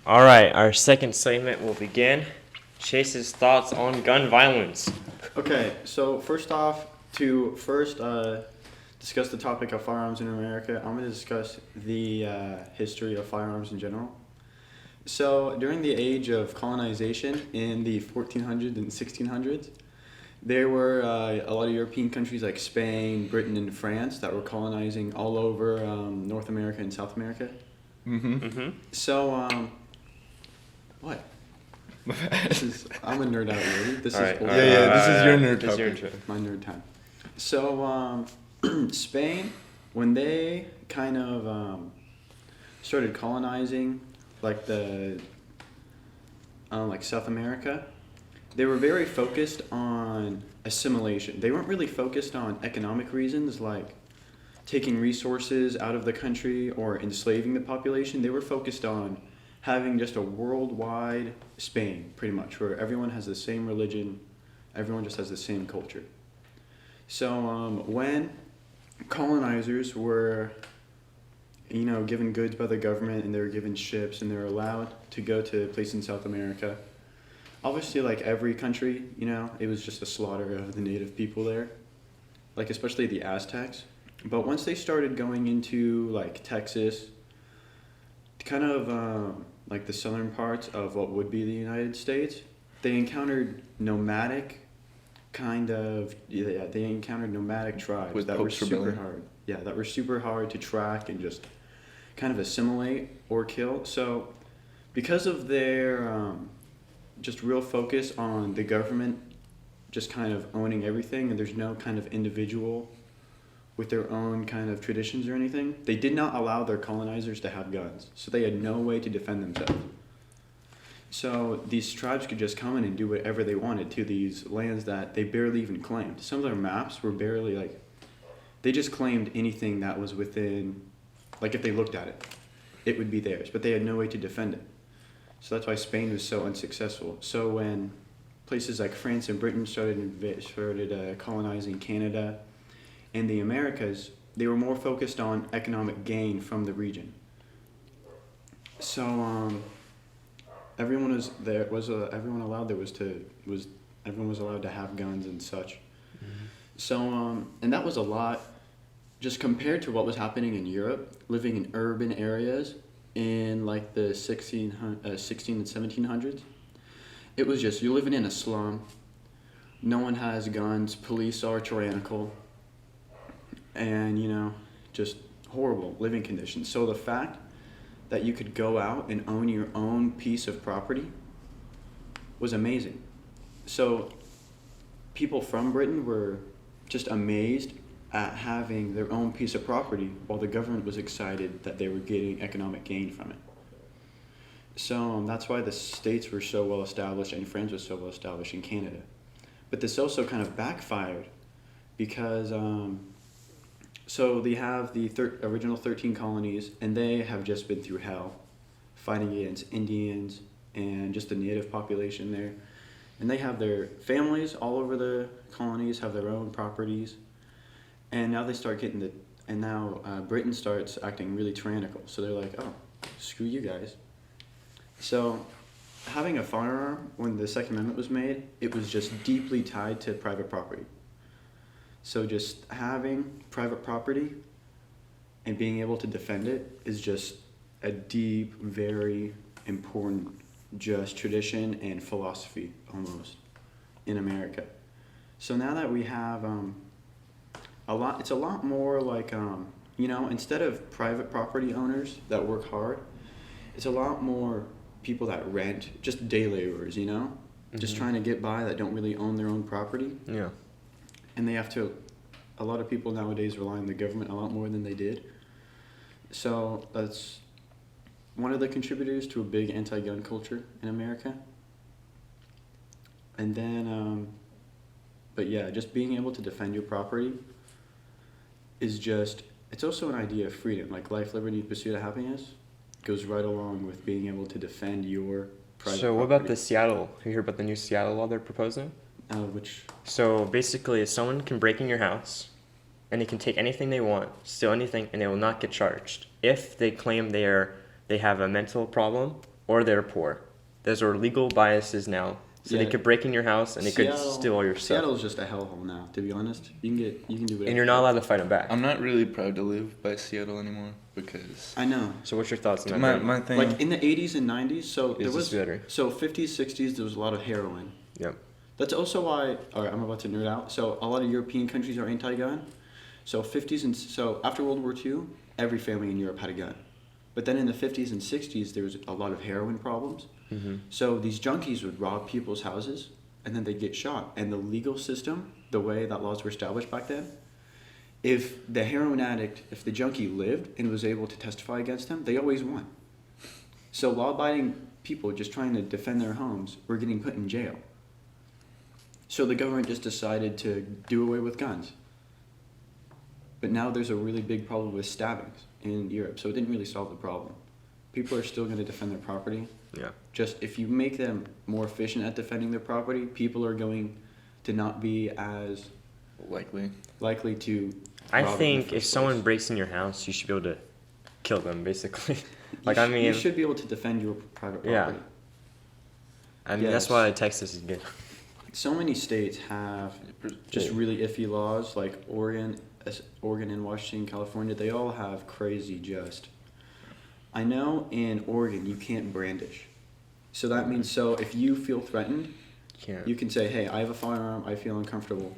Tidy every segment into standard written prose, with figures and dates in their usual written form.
All right, our second segment will begin. Chase's thoughts on gun violence. Okay, so first off, to first discuss the topic of firearms in America, I'm going to discuss the history of firearms in general. So during the age of colonization in the 1400s and 1600s, there were a lot of European countries like Spain, Britain, and France that were colonizing all over North America and South America. So, what? I'm a nerd out already. This All is right, bullshit. all right, This is your nerd This is your topic. turn. My nerd time. So, Spain, when they kind of started colonizing, like like South America, they were very focused on assimilation. They weren't really focused on economic reasons, like taking resources out of the country or enslaving the population. They were focused on having just a worldwide Spain, pretty much, where everyone has the same religion, everyone just has the same culture. So when colonizers were, given goods by the government and they were given ships and they were allowed to go to places in South America, obviously, like every country, it was just a slaughter of the native people there, like especially the Aztecs. But once they started going into like Texas, kind of like the southern parts of what would be the United States, they encountered nomadic they encountered nomadic tribes With that were Pope's super Rebellion. hard. Yeah, that were super hard to track and just kind of assimilate or kill. So because of their just real focus on the government just kind of owning everything, and there's no kind of individual with their own kind of traditions or anything, they did not allow their colonizers to have guns. So they had no way to defend themselves. So these tribes could just come in and do whatever they wanted to these lands that they barely even claimed. Some of their maps were barely they just claimed anything that was within, like if they looked at it, it would be theirs, but they had no way to defend it. So that's why Spain was so unsuccessful. So when places like France and Britain started colonizing Canada and the Americas, they were more focused on economic gain from the region. So everyone was everyone allowed everyone was allowed to have guns and such. Mm-hmm. So and that was a lot, just compared to what was happening in Europe, living in urban areas in like the 16 and 1700s. It was just, you're living in a slum, no one has guns, police are tyrannical, and just horrible living conditions. So the fact that you could go out and own your own piece of property was amazing. So people from Britain were just amazed at having their own piece of property, while the government was excited that they were getting economic gain from it. So that's why the States were so well established and France was so well established in Canada. But this also kind of backfired because so they have the original 13 colonies, and they have just been through hell fighting against Indians and just the native population there. And they have their families all over the colonies, have their own properties. And now they start getting Britain starts acting really tyrannical. So they're like, oh, screw you guys. So having a firearm, when the Second Amendment was made, it was just deeply tied to private property. So just having private property and being able to defend it is just a deep, very important just tradition and philosophy almost in America. So now that we have it's a lot more like, instead of private property owners that work hard, it's a lot more people that rent, just day laborers, just trying to get by that don't really own their own property. Yeah. And they have to, a lot of people nowadays rely on the government a lot more than they did. So that's one of the contributors to a big anti-gun culture in America. And then, but yeah, just being able to defend your property is just, it's also an idea of freedom, like life, liberty, pursuit of happiness goes right along with being able to defend your private So what property. about the Seattle? Have you heard about the new Seattle law they're proposing? Which, So basically, someone can break in your house, and they can take anything they want, steal anything, and they will not get charged if they claim they have a mental problem or they're poor. Those are legal biases now. So they Yeah. could break in your house and they could steal all your stuff. Seattle's just a hellhole now, to be honest. You can do whatever. And you're not allowed to fight them back. I'm not really proud to live by Seattle anymore because I know. So what's your thoughts on that? my thing. Like in the 80s and 90s, so there Is was this better? so 50s, 60s there was a lot of heroin. Yep. That's also why. All right, I'm about to nerd out. So a lot of European countries are anti-gun. So 50s and so after World War II, every family in Europe had a gun. But then in the 50s and 60s, there was a lot of heroin problems. Mm-hmm. So these junkies would rob people's houses, and then they'd get shot. And the legal system, the way that laws were established back then, if the heroin addict, if the junkie lived and was able to testify against them, they always won. So law-abiding people just trying to defend their homes were getting put in jail. So the government just decided to do away with guns. But now there's a really big problem with stabbings in Europe, so it didn't really solve the problem. People are still going to defend their property. Yeah. Just if you make them more efficient at defending their property, people are going to not be as likely to. I rob it in think the if first someone place. breaks in your house, you should be able to kill them, basically. You should be able to defend your private property. Yeah. I mean, that's Yes. why Texas is good. So many states have just really iffy laws, like Oregon and Washington, California. They all have crazy just. I know in Oregon you can't brandish. So that means if you feel threatened, Can't. you can say, hey, I have a firearm, I feel uncomfortable.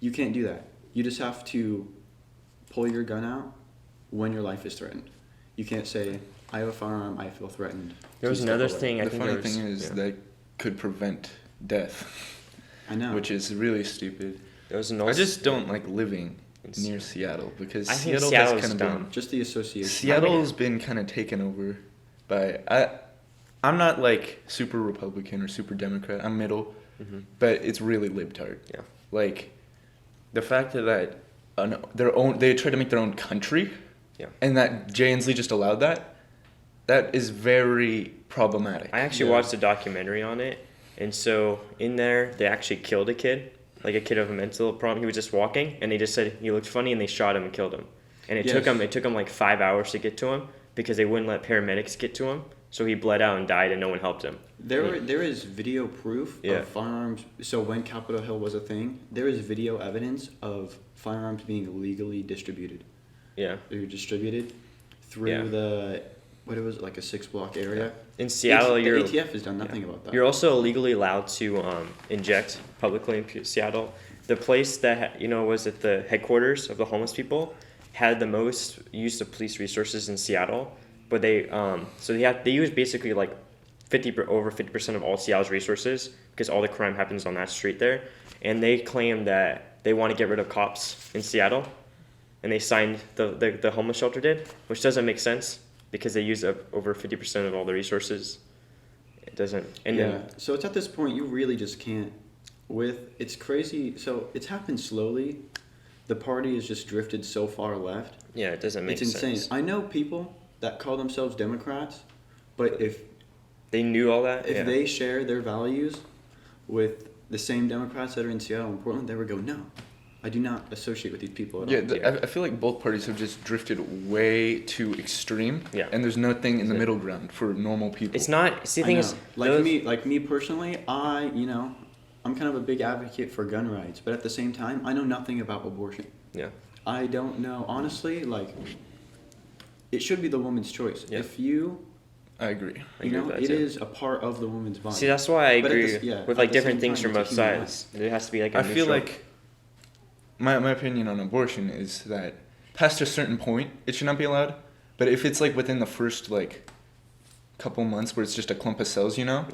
You can't do that. You just have to pull your gun out when your life is threatened. You can't say, I have a firearm, I feel threatened. There was Please another step away. thing. I The think funny there was, thing is that could prevent death, I know. which is really stupid. there was an I old. just don't like living It's- near Seattle because I think Seattle Seattle's has kind of dumb. been Just the association. Seattle's been kind of taken over by I'm not like super Republican or super Democrat. I'm middle, Mhm. but it's really libtard. Yeah. Like the fact that they try to make their own country, Yeah. and that Jay Inslee just allowed that. That is very problematic. I actually Yeah. watched a documentary on it, and so in there they actually killed a kid, like a kid of a mental problem. He was just walking, and they just said he looked funny, and they shot him and killed him. And it took him like 5 hours to get to him because they wouldn't let paramedics get to him. So he bled out and died, and no one helped him. There is video proof Yeah. of firearms. So when Capitol Hill was a thing, there is video evidence of firearms being legally distributed. Yeah. They were distributed through Yeah. what it was, like a 6-block area. In Seattle, the you're ATF has done nothing about that. You're also legally allowed to inject publicly in Seattle. The place that was at the headquarters of the homeless people had the most use of police resources in Seattle, but they use basically like over 50% of all Seattle's resources because all the crime happens on that street there, and they claim that they want to get rid of cops in Seattle, and they signed the homeless shelter did, which doesn't make sense because they use up over 50% of all the resources. It doesn't. And yeah. then, So it's at this point you really just can't. It's crazy. So it's happened slowly. The party has just drifted so far left. yeah, it doesn't make It's insane. sense. I know people that call themselves Democrats, but if They knew all that. if yeah. they share their values with the same Democrats that are in Seattle and Portland, they would go, no, I do not associate with these people at all. Yeah, I feel like both parties have just drifted way too extreme. Yeah. And there's nothing in the Yeah. middle ground for normal people. It's not. See, the I thing know. is, like me personally, I'm kind of a big advocate for gun rights, but at the same time, I know nothing about abortion. Yeah. I don't know. Honestly, it should be the woman's choice. Yeah. If you, I agree. I agree with that it too. is a part of the woman's body. See, that's why I But at agree the- yeah, with at like the different same things time, from it's both a human sides. There has to be like a I feel neutral- like my opinion on abortion is that past a certain point, it should not be allowed. But if it's like within the first couple months where it's just a clump of cells, Yeah.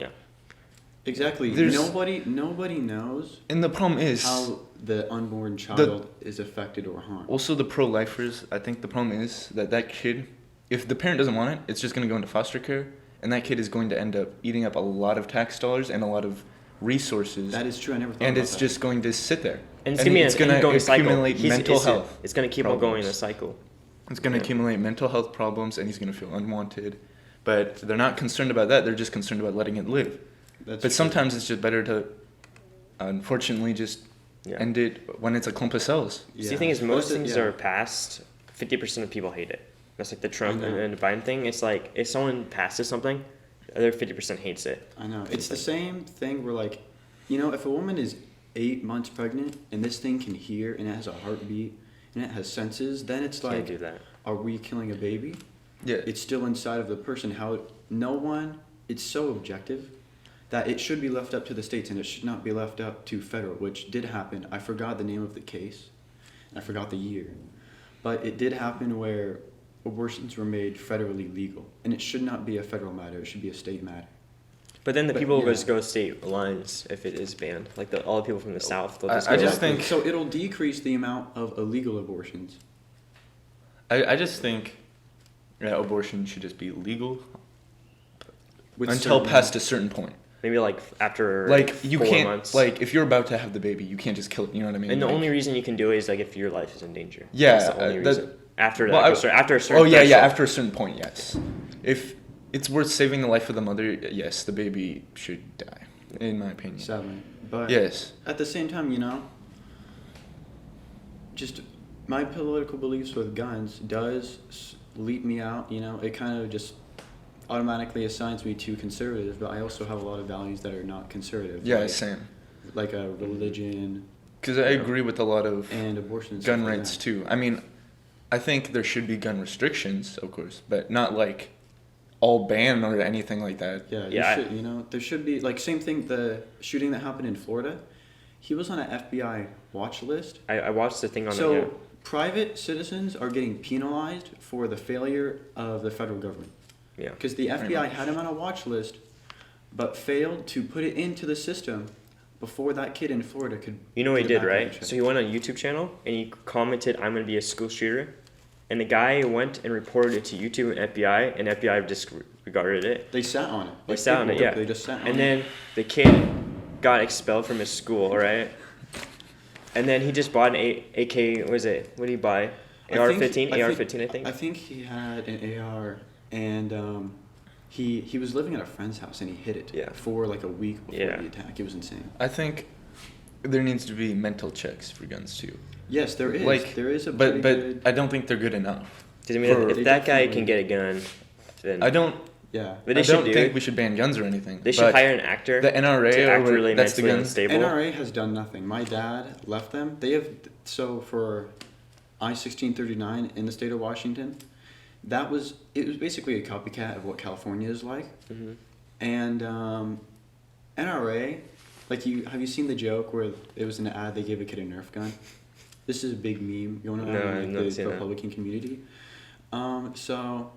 Exactly. There's- Nobody knows And the problem is how the unborn child is affected or harmed. also the pro-lifers. I think the problem is that kid, if the parent doesn't want it, it's just going to go into foster care, and that kid is going to end up eating up a lot of tax dollars and a lot of resources. That is true. I never thought and about it's that. just going to sit there. And it's going to accumulate mental health. It's going to keep on going in a problems. cycle. It's going to Yeah. accumulate mental health problems, and he's going to feel unwanted. But they're not concerned about that. They're just concerned about letting it live. That's But true. sometimes it's just better to, unfortunately, just Yeah. end it when it's a clump of cells. See, the thing is, most things yeah. are passed. 50% of people hate it. That's like the Trump I know. and Biden thing. It's like if someone passes something, other 50% hates it. I know. It's the same thing where, like, you know, if a woman is 8 months pregnant and this thing can hear and it has a heartbeat and it has senses, then it's Can't like, do that. are we killing a baby? Yeah. It's still inside of the person. It's so objective that it should be left up to the states and it should not be left up to federal, which did happen. I forgot the name of the case. I forgot the year. But it did happen where abortions were made federally legal. And it should not be a federal matter. It should be a state matter. But then the But, people will yeah. just go state lines if it is banned. Like all the people from the South, they'll just I go. just think- So it'll decrease the amount of illegal abortions. I just think abortion should just be legal With until certain- past a certain point. Maybe like after Like you 4 can't months. like if you're about to have the baby, you can't just kill it. You know what I mean? And the Like- only reason you can do it is like if your life is in danger. Yeah, That's the only that- reason. After that, well, after a certain. Oh yeah, yeah. threshold. After a certain point, yes. If it's worth saving the life of the mother, yes, the baby should die, in my opinion. Sadly. But Yes. at the same time, you know, just my political beliefs with guns does leap me out. You know, it kind of just automatically assigns me to conservative, but I also have a lot of values that are not conservative. Yeah, like, same. like a religion Because I agree with a lot of and abortion. And gun stuff like rights that. too. I mean, I think there should be gun restrictions, of course, but not like all ban or anything like that. Yeah, Yeah, you know, there should be like same thing. The shooting that happened in Florida, he was on an FBI watch list. I watched the thing on So the. Yeah. private citizens are getting penalized for the failure of the federal government. Yeah. Because the Pretty FBI much. had him on a watch list, but failed to put it into the system before that kid in Florida could. You know what he do the did, background right? check. So he went on a YouTube channel and he commented, "I'm gonna be a school shooter," and the guy went and reported it to YouTube and FBI, and FBI disregarded it. They sat on it. They Like, sat on it, people- yeah. They just sat on And it. then the kid got expelled from his school, right? And then he just bought an AK. What is it? What did he buy? AR-15. AR-15, I think. I think he had an AR, and he was living at a friend's house, and he hid it Yeah. for like a week before Yeah. the attack. It was insane. I think there needs to be mental checks for guns too. Yes, there is. Like, there is a But pretty good. I don't think they're good enough. 'Cause, I mean, for- if They that guy definitely- can get a gun, then I don't. Yeah. But they I should don't do think it. we should ban guns or anything. They should but hire an actor the NRA to or act what- really that's the mentally guns. unstable. NRA has done nothing. My dad left them. They have so for I-1639 in the state of Washington. It was basically a copycat of what California is like. Mhm. And NRA, like have you seen the joke where it was an ad they gave a kid a Nerf gun? This is a big meme going on No, I've in not like, seen the that. Republican community. So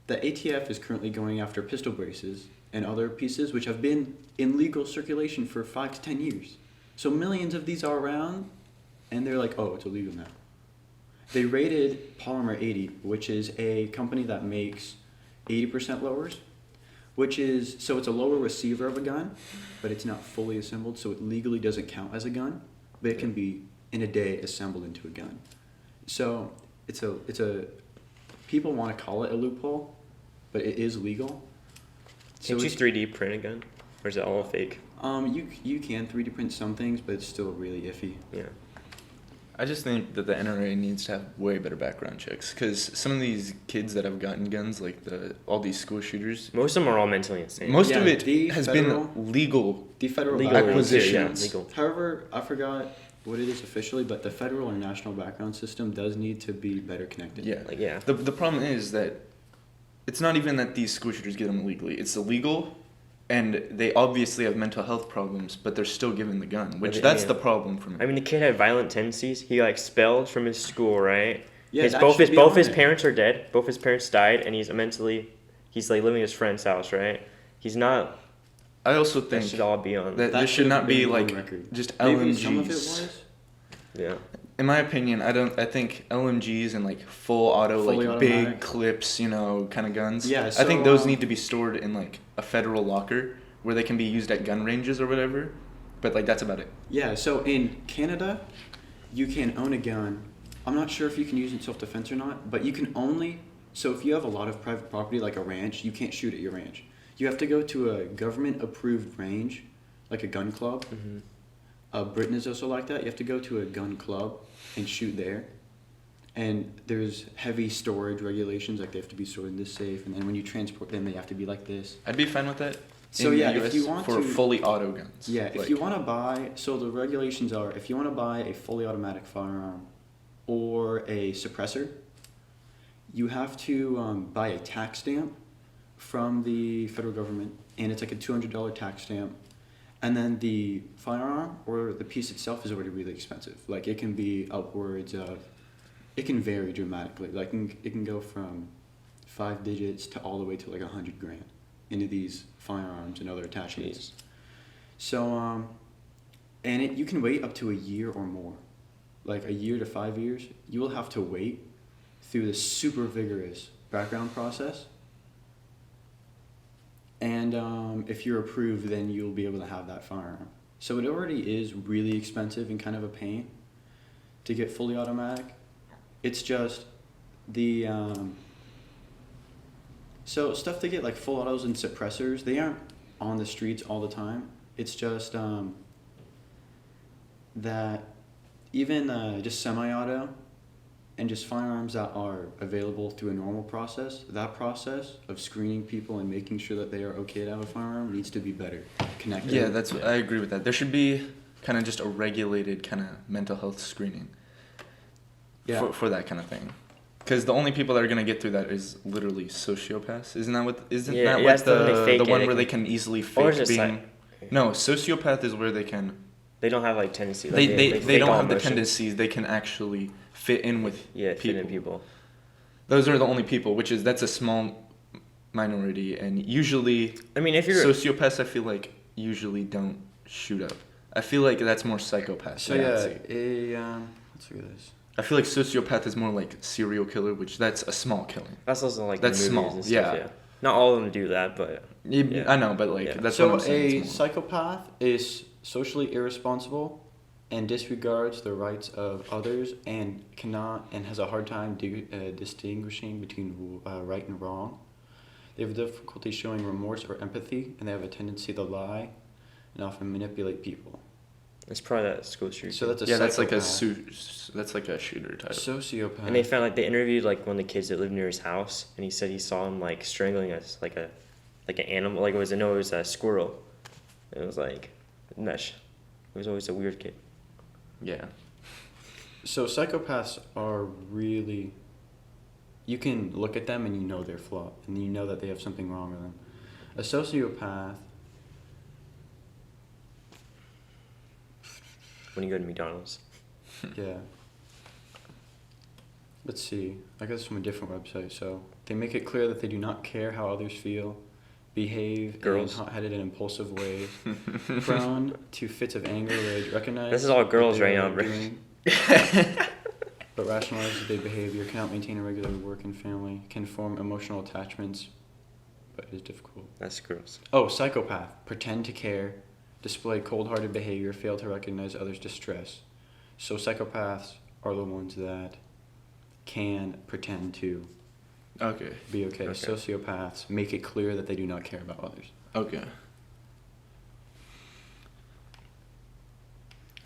the ATF is currently going after pistol braces and other pieces which have been in legal circulation for 5 to 10 years. So millions of these are around, and they're like, oh, it's illegal now. They raided Polymer 80, which is a company that makes 80% lowers, so it's a lower receiver of a gun, but it's not fully assembled, so it legally doesn't count as a gun, but it can be in a day assembled into a gun. So it's a people want to call it a loophole, but it is legal. Can't you it's- 3D print a gun? Or is it all fake? you can 3D print some things, but it's still really iffy. Yeah. I just think that the NRA needs to have way better background checks because some of these kids that have gotten guns, like all these school shooters, Most of them are all mentally insane. most Yeah, of it the has federal- been legal. The federal Legal background acquisitions. Yeah, legal. However, I forgot what it is officially, but the federal or national background system does need to be better connected. Yeah. Like, yeah. The problem is that it's not even that these school shooters get them illegally. It's illegal, and they obviously have mental health problems, but they're still given the gun, which Yeah. that's the problem for me. I mean, the kid had violent tendencies. He got expelled from his school, right? Yeah, that both should be both on his it. parents are dead. Both his parents died, and he's like living at his friend's house, right? He's not. I also That think should all be on. that That this should should not be be on like record. just Maybe some of it LMGs. was. Yeah. In my opinion, I think LMGs and like full auto, Fully like automatic. big clips, kind of guns. Yeah, I think so, those need to be stored in like a federal locker where they can be used at gun ranges or whatever. But like that's about it. Yeah, so in Canada, you can own a gun. I'm not sure if you can use it in self-defense or not, but you can only. So if you have a lot of private property, like a ranch, you can't shoot at your ranch. You have to go to a government-approved range, like a gun club. Mm-hmm. Britain is also like that. You have to go to a gun club and shoot there. And there's heavy storage regulations, like they have to be stored in this safe, and then when you transport them, they have to be like this. I'd be fine with that. So in yeah, the if US you want for to, fully auto guns. yeah, if like, you want to buy, so the regulations are, if you want to buy a fully automatic firearm or a suppressor, you have to buy a tax stamp from the federal government, and it's like a $200 tax stamp. And then the firearm or the piece itself is already really expensive. Like it can be upwards of, it can vary dramatically. Like it can go from 5 digits to all the way to like $100,000 into these firearms and other attachments. Jeez. So, and you can wait up to a year or more, like a year to 5 years. You will have to wait through this super vigorous background process. And if you're approved, then you'll be able to have that firearm. So it already is really expensive and kind of a pain to get fully automatic. It's just the so stuff to get like full autos and suppressors, they aren't on the streets all the time. It's just that even just semi-auto and just firearms that are available through a normal process, that process of screening people and making sure that they are okay to have a firearm needs to be better connected. Yeah, I agree with that. There should be kind of just a regulated kind of mental health screening. Yeah. For that kind of thing. Because the only people that are gonna get through that is literally sociopaths. Isn't that what that's the when they fake the one it. where they can easily Or fake is it being? No, sociopath is where they can. They don't have like tendency. Like, They fake don't all have the emotions. tendencies. They can actually fit in with Yeah, fit in people. Those are the only people, that's a small minority, and usually I mean, if you're sociopaths, I feel like usually don't shoot up. I feel like that's more psychopaths. So let's look at this. I feel like sociopath is more like serial killer, which that's a small killing. that's also like That's the movies small, and stuff. yeah. Not all of them do that, but Yeah. I know, but like Yeah. that's So what I'm saying. a it's more- psychopath is socially irresponsible and disregards the rights of others and has a hard time distinguishing between right and wrong. They have difficulty showing remorse or empathy, and they have a tendency to lie and often manipulate people. it's probably that school shooter. So that's a that's like psychopath. that's like a shooter type. Sociopath. And they found like they interviewed like one of the kids that lived near his house, and he said he saw him like strangling us like an animal, like it was a squirrel. It was like mesh. It was always a weird kid. Yeah. So psychopaths are really, you can look at them and you know they're flawed, and you know that they have something wrong with them. A sociopath, When you go to McDonald's. yeah. Let's see. I got this from a different website. So they make it clear that they do not care how others feel, behave Girls. in hot-headed and impulsive ways, prone to fits of anger, rage, recognize. This is all girls what they right are now, bro. doing, but rationalize their behavior, cannot maintain a regular work and family, can form emotional attachments, but it is difficult. That's gross. Oh, psychopath. Pretend to care, display cold-hearted behavior, fail to recognize others' distress. So psychopaths are the ones that can pretend to Okay. be okay. Okay. Sociopaths make it clear that they do not care about others. Okay.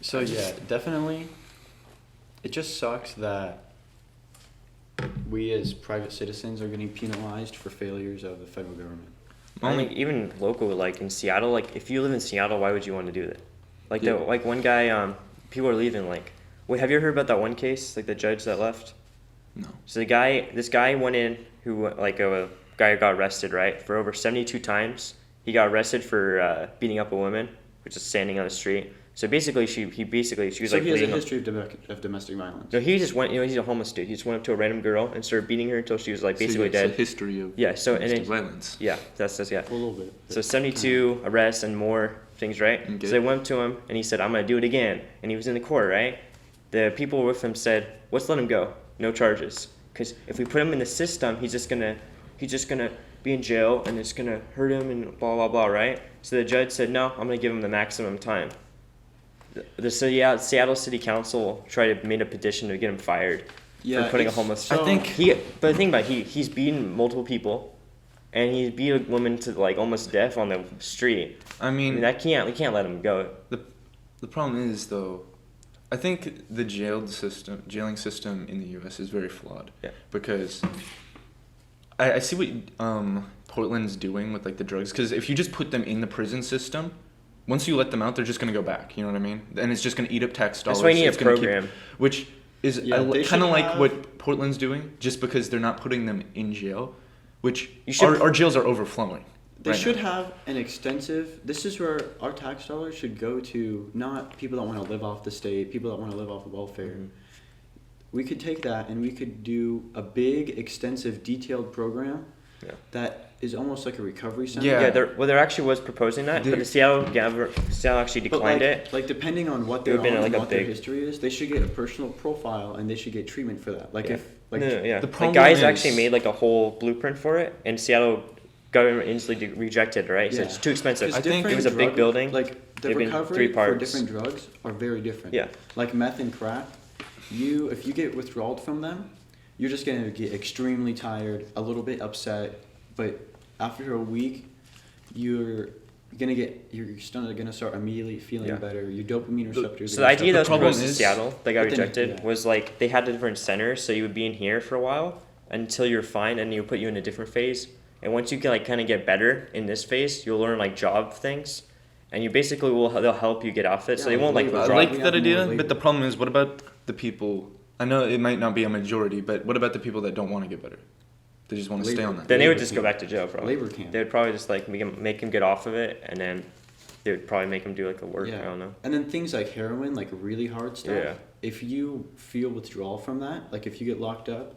So yeah, definitely. It just sucks that we as private citizens are getting penalized for failures of the federal government. I think even local, like in Seattle, like if you live in Seattle, why would you want to do that? Like Yeah. like one guy, people are leaving. Like, wait, have you heard about that one case? Like the judge that left. No. So this guy went in who like a guy who got arrested, right, for over 72 times. He got arrested for beating up a woman, which is standing on the street. So basically, she was So like he has a bleeding. history of domestic violence. No, he just went. He's a homeless dude. He just went up to a random girl and started beating her until she was like basically so, yeah, dead. it's a history of Yeah, so- and domestic it- violence. Yeah, that's yeah. A little bit. So 72 arrests and more things, right? Okay. So they went up to him and he said, "I'm gonna do it again." And he was in the court, right? The people with him said, "Let's let him go. No charges. Because if we put him in the system, he's just gonna be in jail and it's gonna hurt him and blah blah blah, right?" So the judge said, "No, I'm gonna give him the maximum time." The Seattle City Council made a petition to get him fired for putting a homeless. so- I think But the thing about he's beaten multiple people, and he beat a woman to like almost death on the street. I I mean, mean, we can't let him go. the problem is though, I think the jailing system in the U.S. is very flawed. Yeah. Because I see what Portland's doing with like the drugs. Because if you just put them in the prison system, once you let them out, they're just gonna go back. You know what I mean? And it's just gonna eat up tax dollars. That's why you need It's a gonna program. which is Yeah, they kind of should like have- what Portland's doing, just because they're not putting them in jail, which You should- our jails are overflowing. They right should now. have an extensive. This is where our tax dollars should go to, not people that want to live off the state, people that want to live off of welfare. Mhm. We could take that and we could do a big, extensive, detailed program Yeah. that is almost like a recovery center. Yeah. Yeah, there actually was proposing that, but There- the Seattle actually But declined like, it. like depending on what It they're would've been on like and a what their big- history is, they should get a personal profile and they should get treatment for that. Like Yeah. if like No, yeah. The Like problem guys is- actually made like a whole blueprint for it, and Seattle government instantly rejected it, right? So Yeah. it's too expensive. 'Cause I think- It was a different big building. Like the They've been recovery 3 for parts. different drugs are very different. Yeah. Like meth and crack, if you get withdrawal from them, you're just gonna get extremely tired, a little bit upset, but after a week, you're your stomach gonna start immediately feeling Yeah. better. Your dopamine receptors. So the idea that was problem proposed in is- Seattle that got but then- rejected yeah. was like they had the different centers, so you would be in here for a while until you're fine, and you put you in a different phase. And once you can like kind of get better in this phase, you'll learn like job things, and you basically they'll help you get off it. So Yeah, they won't like labor. I Right. drop. like We that have more idea, labor. but the problem is, what about the people? I know it might not be a majority, but what about the people that don't want to get better? They just want to stay Labor. on that. Then they would Labor just go camp. back to jail probably. Labor camp. They would probably just like make him get off of it, and then they would probably make him do like a work. Yeah. I don't know. And then things like heroin, like really hard stuff. Yeah. If you feel withdrawal from that, like if you get locked up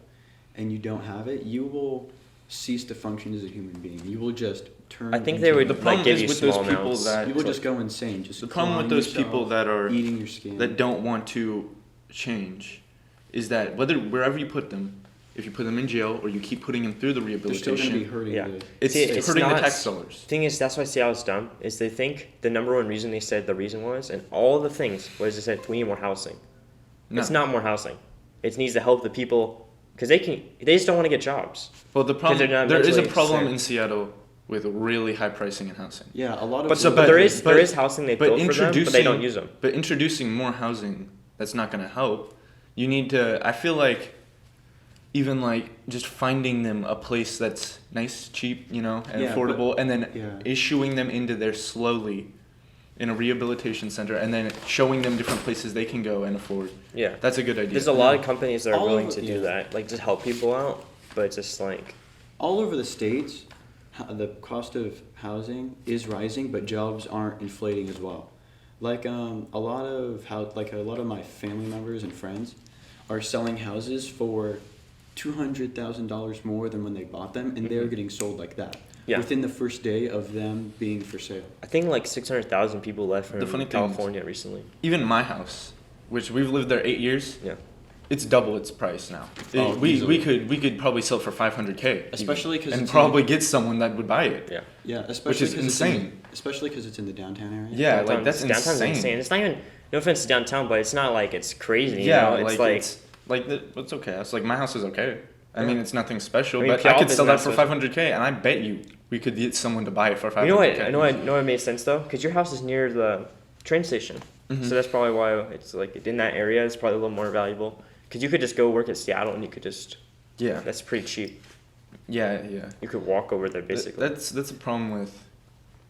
and you don't have it, you will cease to function as a human being. You will just turn. I think into they would The like problem give is you with those small people amounts. that- You will just go insane. Just The problem with clawing those yourself, people that are eating your skin. that don't want to change is that wherever you put them, if you put them in jail or you keep putting them through the they're still going to be rehabilitation, hurting. Yeah. the- it's See, it's hurting the not- tax dollars. Thing is, that's why Seattle's dumb. Is they think the number one reason they said the reason was, and all the things was they said we need more housing. No. It's not more housing. It needs to help the people because they just don't want to get jobs. Well, the problem they're not there is a mentally problem sick. in Seattle with really high pricing in housing. Yeah, a lot of. But so, but- but there is but- there is housing they but built for them, but they don't introducing- use them. But introducing more housing, that's not going to help. You need to. I feel like even like just finding them a place that's nice, cheap, and Yeah, affordable, and then yeah. issuing them into there slowly in a rehabilitation center, and then showing them different places they can go and afford. Yeah, That's a good idea. there's a lot of companies that are All willing over- to yeah. do that, like just help people out. But it's just like all over the states, the cost of housing is rising, but jobs aren't inflating as well. Like a lot of my family members and friends are selling houses for $200,000 more than when they bought them, and they're Mhm. getting sold like that Yeah. within the first day of them being for sale. I think like 600,000 people left from The funny thing is- California recently. Even my house, which we've lived there 8 years, Yeah. it's double its price now. Oh, we easily. could probably sell it for 500K, Especially 'cause and it's probably get someone that would buy it. Yeah. Yeah, especially is 'cause insane. Especially because it's in the downtown area. Yeah, Downtown- like that's downtown's insane. It's not even. No offense to downtown, but it's not like it's crazy. Yeah, you know? it's it's okay. It's like my house is okay. I Yeah. mean, it's nothing special, I mean, but I Puyallup could is sell not that for special. 500K, and I bet you we could get someone to buy it for 500K. You know what? I know what made sense though, because your house is near the train station, Mhm. so that's probably why it's like in that area. It's probably a little more valuable because you could just go work at Seattle and you could just. Yeah, That's pretty cheap. yeah. You could walk over there basically. That's a problem with.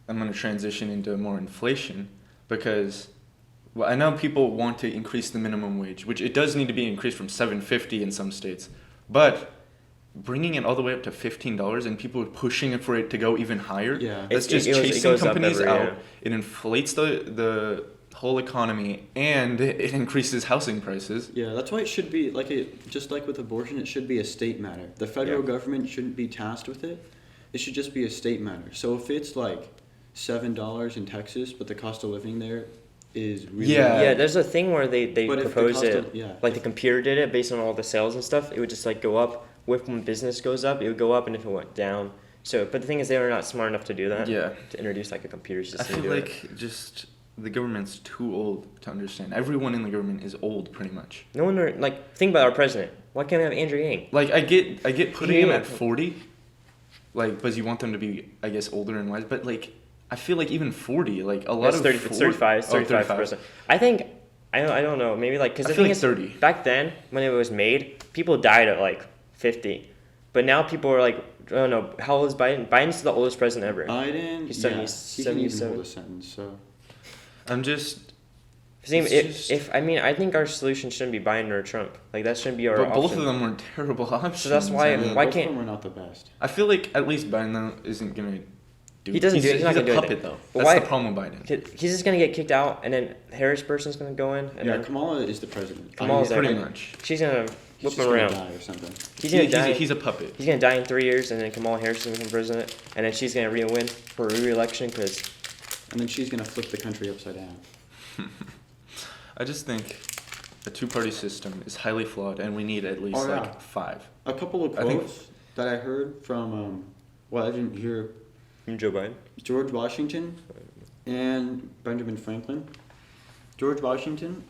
I'm gonna transition into more inflation because, well, I know people want to increase the minimum wage, which it does need to be increased from $7.50 in some states, but bringing it all the way up to $15 and people are pushing it for it to go even higher. Yeah. That's It just goes chasing up companies every out. year. It inflates the whole economy and it increases housing prices. Yeah, that's why it should be just like with abortion, it should be a state matter. The federal Yeah. government shouldn't be tasked with it. It should just be a state matter. So if it's like $7 in Texas, but the cost of living there is really Yeah. Yeah, there's a thing where they But if the propose cost it, of- yeah. like the computer did it based on all the sales and stuff. It would just like go up. When business goes up, it would go up, and if it went down. So, but the thing is, they were not smart enough to do that. Yeah. To introduce like a computer I system. feel to do it. like just the government's too old to understand. Everyone in the government is old, pretty much. No wonder. Like, think about our president. Why can't we have Andrew Yang? Like I get putting him Yeah. at 40, like because you want them to be, I guess, older and wise. But like I feel like even 40, like a lot It's of 30, 40 it's 35. It's oh, 35 percent. I think I don't know. Maybe like because I the feel thing like is 30. back then when it was made, people died at like 50, but now people are like I don't know how old is Biden? Biden's the oldest president ever. Biden, He's yeah, 70, he can even 77. hold a sentence. So I'm just. Same, It's just- if I mean I think our solution shouldn't be Biden or Trump. Like that shouldn't be our But option. both of them were terrible options. So that's why- and why both can't- of them are not the best. I feel like at least Biden though isn't gonna do. He doesn't he's, do it. He's not a gonna do puppet anything. though. But That's why- the problem with Biden. He's just gonna get kicked out, and then Harris person's gonna go in, and Yeah, then Kamala is the president. Kamala's Pretty there. much. she's gonna He's whip just him gonna around. die or something. He's gonna die. He's a puppet. He's gonna die in 3 years, and then Kamala Harris is gonna become president, and then she's gonna win for re-election because And then she's gonna flip the country upside down. I just think a two-party system is highly flawed, and we need at least Oh, yeah. like 5. A couple of I think- quotes that I heard from, well, I didn't hear Joe Biden. George Washington and Benjamin Franklin. George Washington,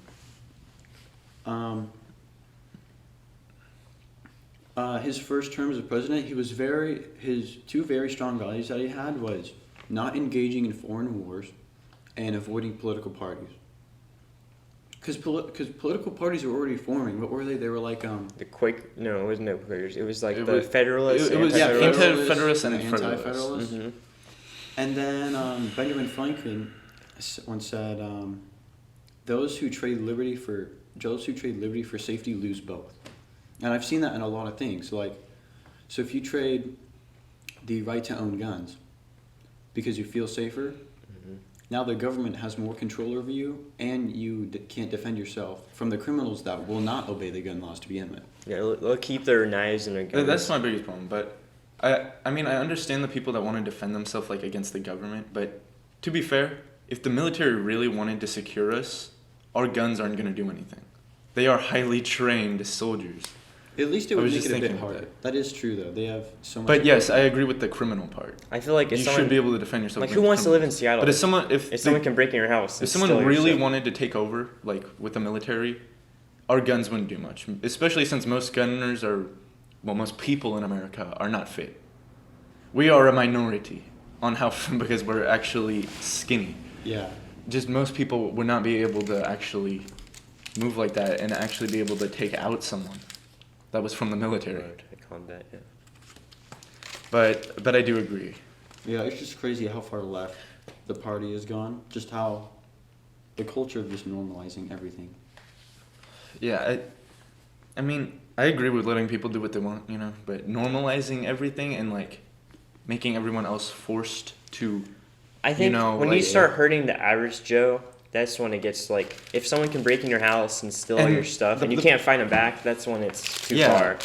his first term as a president, his two very strong values that he had was not engaging in foreign wars and avoiding political parties. Because political parties were already forming. What were they? They were like The Quake? No, it wasn't the Quakers. It was like It the was- Federalists. it was- yeah, Anti-Federalists. Federalists and anti-federalists. Mhm. And then Benjamin Franklin once said, those who trade liberty for safety lose both." And I've seen that in a lot of things. So if you trade the right to own guns because you feel safer, now the government has more control over you, and you can't defend yourself from the criminals that will not obey the gun laws to begin with. Yeah, they'll keep their knives and their guns. That's my biggest problem. But I mean, I understand the people that want to defend themselves like against the government. But to be fair, if the military really wanted to secure us, our guns aren't going to do anything. They are highly trained soldiers. At least it I would was make just it a bit thinking about harder. That is true, though. They have so much. But yes, I agree with the criminal part. I feel like if You someone, should be able to defend yourself. like, against who wants to live in criminals. Seattle? But If someone can break in your house, if and someone steal your really stuff. wanted to take over, like with the military, our guns wouldn't do much. Especially since most gunners most people in America are not fit. We are a minority on how because we're actually skinny. Yeah. Just most people would not be able to actually move like that and actually be able to take out someone that was from the military. Combat, yeah. But I do agree. Yeah, it's just crazy how far left the party has gone. Just how the culture of just normalizing everything. Yeah, I mean, I agree with letting people do what they want, but normalizing everything and like making everyone else forced to. I think when you like- start hurting the average Joe, that's when it gets like if someone can break in your house and steal all And your stuff the- and you the- can't find them back, that's when it's too Yeah. far.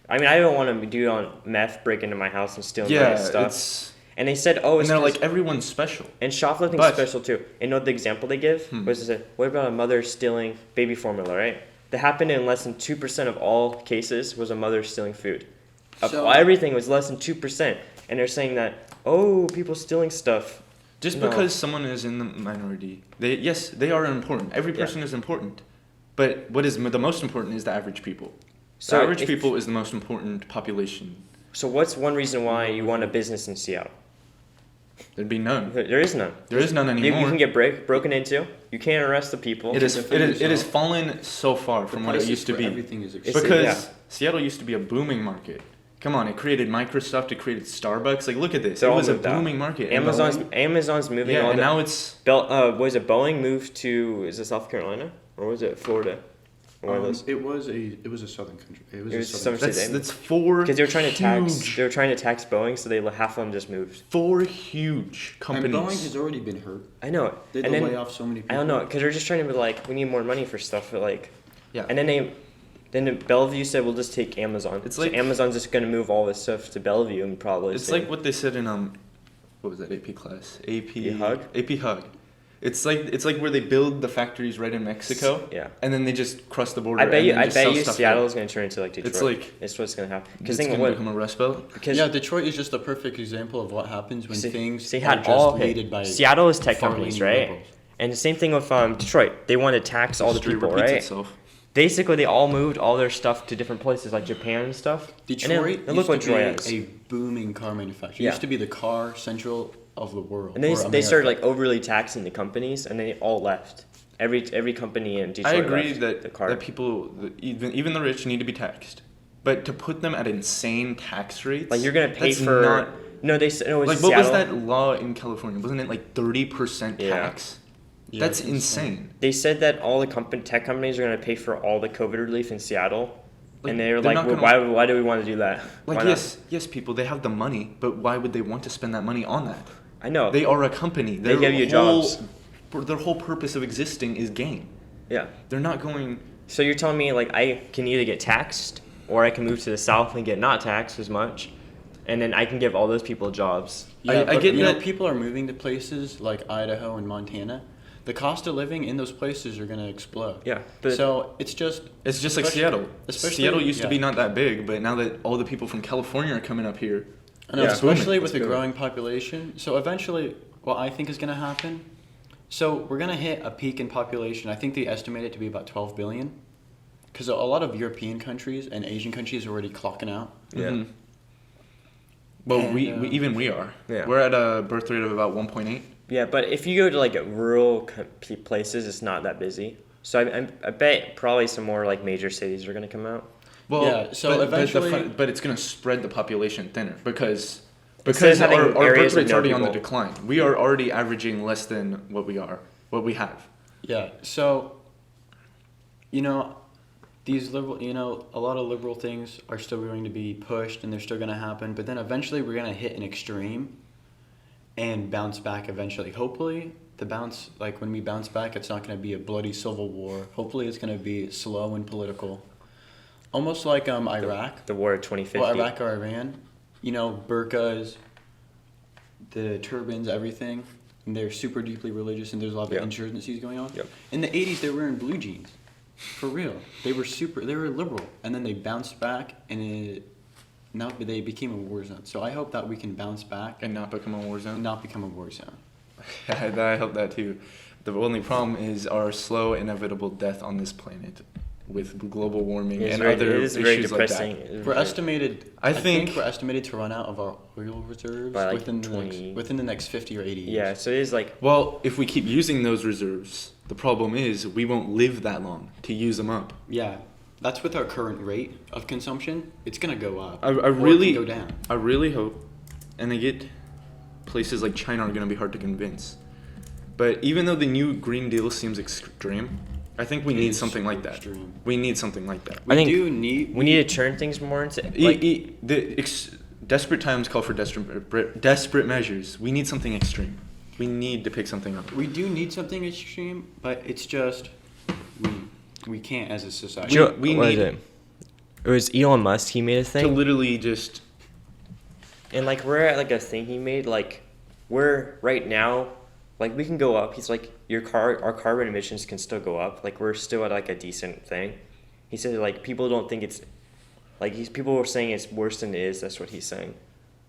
I mean, I don't want to do on meth break into my house and steal my Yeah, stuff. it's And they said, oh, and it's they're 'cause- like everyone's special. and shoplifting But- is special too. And know the example they give was what about a mother stealing baby formula, right? That happened in less than 2% of all cases was a mother stealing food. Of So- everything was less than 2%. And they're saying that, oh, people stealing stuff. Just No. because someone is in the minority, they are important. Every Yeah. person is important. But what is the most important is the average people. So The average if- people is the most important population. So what's one reason why you want a business in Seattle? There'd be none. There is none. There is none You anymore. can get broken into. You can't arrest the people. It is. defend It has yourself. fallen so far from what it prices used to for be. Everything is It's- expensive. Because yeah. Seattle used to be a booming market. Come on, it created Microsoft, it created Starbucks. Like, look at this. They're It all was a moved out. booming market. And Amazon's moving yeah, all and the. now it's Was it Boeing moved to? Is it South Carolina or was it Florida? Or one of those. It was a southern country. It was It a was southern. some- that's four. Because they were trying to tax. huge- They were trying to tax Boeing, so half of them just moved. 4 huge And companies. Boeing has already been hurt. I know it. They had And to then lay off so many people. I don't know, because they're just trying to be like, we need more money for stuff, but like. Yeah. And then Bellevue said we'll just take Amazon. It's So like- Amazon's just gonna move all this stuff to Bellevue and probably. It's say- like what they said in what was that AP class? AP Hug? AP Hug. It's like where they build the factories right in Mexico. Yeah. And then they just cross the border. I bet and you. then I just bet sell you stuff Seattle here. is gonna turn into like Detroit. It's like it's what's gonna happen. it's Because think gonna what. become a rust belt. Because Yeah, Detroit is just a perfect example of what happens when things they are had just all leaded by Seattle is tech far-leaning companies, right? liberals. And the same thing with Detroit. They want to tax all the History people, repeats right? itself. Basically, they all moved all their stuff to different places, like Japan and stuff. Detroit and then look what used to Troy be is. a booming car manufacturer. It Yeah. used to be the car central of the world. And then or they America. started like overly taxing the companies, and they all left. Every company in Detroit I agree left that the car. that people, even the rich, need to be taxed, but to put them at insane tax rates, Like you're gonna pay that's for not, no, they said no, it was like what was Seattle. that law in California? Wasn't it like 30% Yeah. tax? Yeah, That's it's insane. They said that all the tech companies are gonna pay for all the COVID relief in Seattle, Like, and they were they're like, not well, gonna- why do we want to do that? Like Why yes, people, they have the money, but why would they want to spend that money on that? not? I know. They are a company. They give you jobs. Their whole purpose of existing is gain. Yeah. They're not going. So you're telling me like I can either get taxed or I can move to the south and get not taxed as much, and then I can give all those people jobs. Yeah, I but, get you know, that- people are moving to places like Idaho and Montana. The cost of living in those places are going to explode. Yeah, but So it's just It's just like especially- Seattle. especially- Seattle used to yeah. be not that big, but now that all the people from California are coming up here, I know, Yeah. especially Booming. with the It's growing population. So eventually, what I think is going to happen, so we're going to hit a peak in population. I think they estimate it to be about 12 billion. Because a lot of European countries and Asian countries are already clocking out. Yeah. Mhm. Well, And, we are. Yeah. We're at a birth rate of about 1.8. Yeah, but if you go to like rural places, it's not that busy. So I bet probably some more like major cities are gonna come out. Well, Yeah, so but, eventually- but it's going to spread the population thinner because Instead of having our areas birth with rate's no already on the people. decline. We are already averaging less than what we have. Yeah. So, you know, these liberal, a lot of liberal things are still going to be pushed and they're still going to happen. But then eventually we're going to hit an extreme and bounce back eventually. Hopefully, like when we bounce back, it's not going to be a bloody civil war. Hopefully, it's going to be slow and political. Almost like Iraq. The war of 2050. Well, Iraq or Iran. Burqas, the turbans, everything. And they're super deeply religious and there's a lot of Yeah. insurgencies going on. Yep. In the 80s, they were wearing blue jeans. For real. They were liberal. And then they bounced back and now they became a war zone. So I hope that we can bounce back And not become a war and zone. not become a war zone. I hope that too. The only problem is our slow, inevitable death on this planet with global warming It and very, other it is very issues depressing. like that. It is We're very- estimated. I I think- think we're estimated to run out of our oil reserves By, like, within 20 the next 50 or 80 years. Yeah, so it is like Well, if we keep using those reserves, the problem is we won't live that long to use them up. Yeah, that's with our current rate of consumption. It's gonna go up. I or really it can go down. I really hope, and I get places like China are going to be hard to convince. But even though the new Green Deal seems extreme, I think we It need is something like super that. extreme. We need something like that. I think we need to turn things more into Desperate times call for desperate measures. We need something extreme. We need to pick something up. we do need something extreme, but it's just we can't as a society. we what need- is it? It was Elon Musk. He made a To thing, literally just and like we're at like a thing he made. Like we're right now, like we can go up. He's like our carbon emissions can still go up. Like we're still at like a decent thing. He said like people don't think it's like people were saying it's worse than it is. That's what he's saying.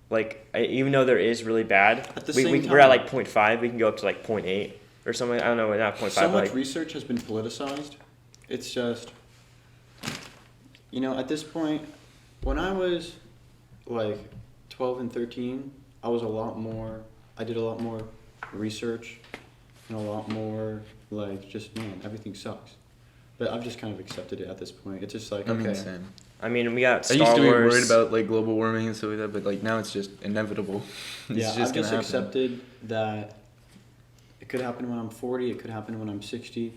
Like even though there is really bad, At the we're same at time- like 0.5. We can go up to like 0.8 or something. I don't know, not 0.5. So but, much like, research has been politicized. It's just, at this point, when I was like 12 and 13, I did a lot more research and a lot more like just, man, everything sucks. But I've just kind of accepted it at this point. It's just like, I'm okay. insane. I mean, we got I Star used to be Wars. worried about like global warming and stuff like that, but like now it's just inevitable. It's Yeah, I've gonna just happen. accepted that it could happen when I'm 40, it could happen when I'm 60.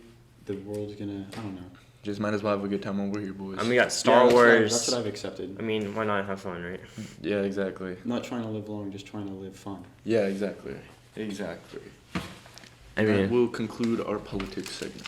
The world's gonna, I don't know. Just might as well have a good time while we're here, boys. And we got Star Yeah, Wars. That's what I've accepted. I mean, why not have fun, right? Yeah, exactly. I'm not trying to live long, just trying to live fun. Yeah, exactly. Exactly. I mean, We'll conclude our politics segment.